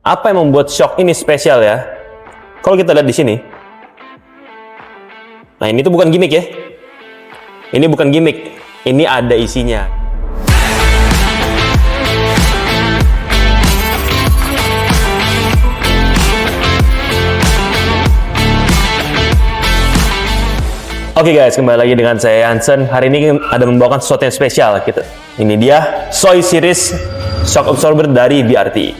Apa yang membuat shock ini spesial ya? Kalau kita lihat di sini. Nah, ini tuh bukan gimmick ya. Ini bukan gimmick. Ini ada isinya. Oke guys, kembali lagi dengan saya Hansen. Hari ini ada membawakan sesuatu yang spesial gitu. Ini dia Soy Series Shock Absorber dari BRT.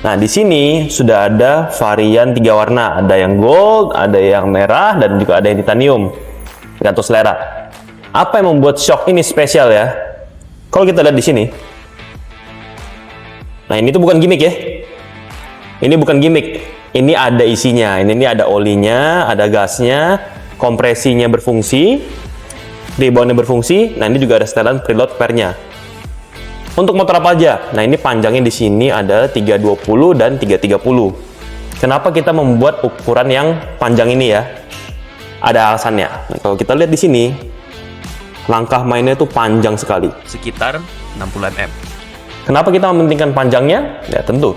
Nah, di sini sudah ada varian 3 warna. Ada yang gold, ada yang merah, dan juga ada yang titanium. Tergantung selera. Apa yang membuat shock ini spesial ya? Kalau kita lihat di sini. Nah, ini tuh bukan gimmick ya. Ini bukan gimmick. Ini ada isinya. Ini ada olinya, ada gasnya, kompresinya berfungsi, reboundnya berfungsi. Nah, ini juga ada setelan preload pairnya. Untuk motor apa aja? Nah, ini panjangnya di sini ada 320 dan 330. Kenapa kita membuat ukuran yang panjang ini ya? Ada alasannya. Nah, kalau kita lihat di sini, langkah mainnya itu panjang sekali, sekitar 60 mm. Kenapa kita mementingkan panjangnya? Ya tentu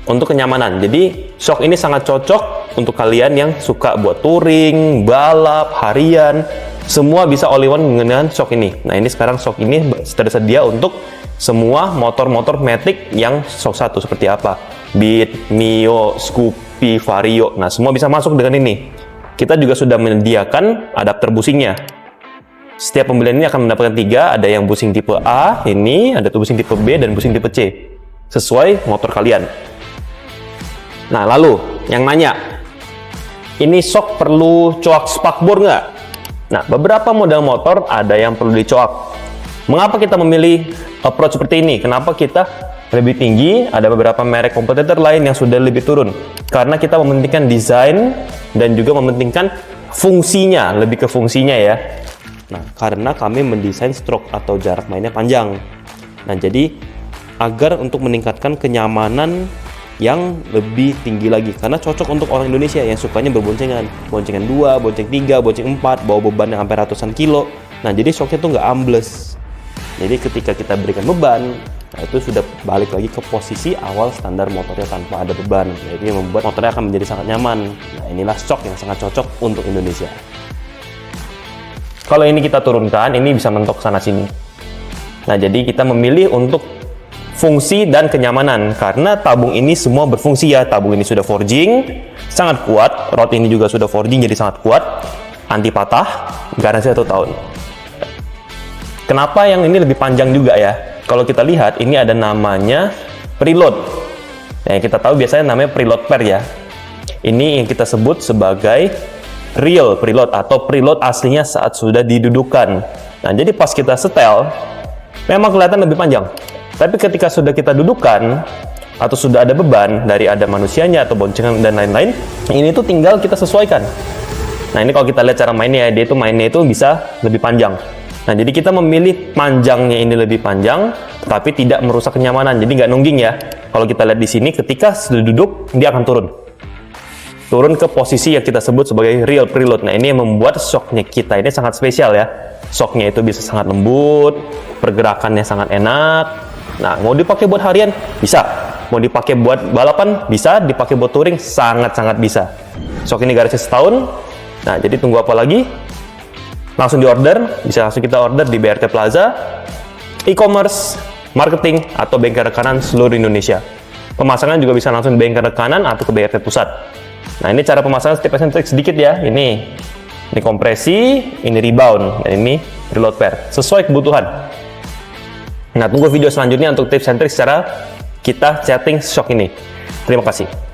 untuk kenyamanan. Jadi shock ini sangat cocok untuk kalian yang suka buat touring, balap, harian. Semua bisa all in one dengan shock ini. Nah, ini sekarang shock ini tersedia untuk semua motor-motor matic yang shock 1 seperti apa? Beat, Mio, Scoopy, Vario. Nah, semua bisa masuk dengan ini. Kita juga sudah menyediakan adapter busingnya. Setiap pembelian ini akan mendapatkan 3, ada yang busing tipe A, ini, ada busing tipe B, dan busing tipe C. Sesuai motor kalian. Nah, lalu, yang nanya, ini shock perlu coak spakbor nggak? Nah, beberapa model motor ada yang perlu dicoak. Mengapa kita memilih approach seperti ini? Kenapa kita lebih tinggi? Ada beberapa merek kompetitor lain yang sudah lebih turun. Karena kita mementingkan desain dan juga mementingkan fungsinya, lebih ke fungsinya ya. Nah, karena kami mendesain stroke atau jarak mainnya panjang. Nah, jadi agar untuk meningkatkan kenyamanan yang lebih tinggi lagi. Karena cocok untuk orang Indonesia yang sukanya berboncengan. Boncengan 2, bonceng 3, bonceng 4, bawa beban yang sampai ratusan kilo. Nah, jadi shocknya tuh nggak ambles. Jadi ketika kita berikan beban, nah itu sudah balik lagi ke posisi awal standar motornya tanpa ada beban. Jadi yang membuat motornya akan menjadi sangat nyaman. Nah, inilah shock yang sangat cocok untuk Indonesia. Kalau ini kita turunkan, ini bisa mentok sana-sini. Nah, jadi kita memilih untuk fungsi dan kenyamanan. Karena tabung ini semua berfungsi ya. Tabung ini sudah forging, sangat kuat. Rod ini juga sudah forging, jadi sangat kuat. Anti patah, garansi 1 tahun. Kenapa yang ini lebih panjang juga ya? Kalau kita lihat, ini ada namanya preload. Yang kita tahu biasanya namanya preload pair ya. Ini yang kita sebut sebagai real preload atau preload aslinya saat sudah didudukan. Nah, jadi pas kita setel, memang kelihatan lebih panjang. Tapi ketika sudah kita dudukan, atau sudah ada beban dari ada manusianya atau boncengan dan lain-lain, ini tuh tinggal kita sesuaikan. Nah, ini kalau kita lihat cara mainnya, dia itu mainnya itu bisa lebih panjang. Nah, jadi kita memilih panjangnya ini lebih panjang, tapi tidak merusak kenyamanan. Jadi nggak nungging ya. Kalau kita lihat di sini, ketika sudah duduk, dia akan turun. Turun ke posisi yang kita sebut sebagai real preload. Nah, ini yang membuat shocknya kita ini sangat spesial ya. Shocknya itu bisa sangat lembut, pergerakannya sangat enak. Nah, mau dipakai buat harian? Bisa. Mau dipakai buat balapan? Bisa. Dipakai buat touring? Sangat-sangat bisa. Shock ini garansi setahun. Nah, jadi tunggu apa lagi? Langsung di order, bisa langsung kita order di BRT Plaza, e-commerce, marketing, atau bengkel rekanan seluruh Indonesia. Pemasangan juga bisa langsung di bengkel rekanan atau ke BRT Pusat. Nah, ini cara pemasangan tips and tricks sedikit ya. Ini kompresi, ini rebound, dan ini preload pair. Sesuai kebutuhan. Nah, tunggu video selanjutnya untuk tips and tricks cara kita setting shock ini. Terima kasih.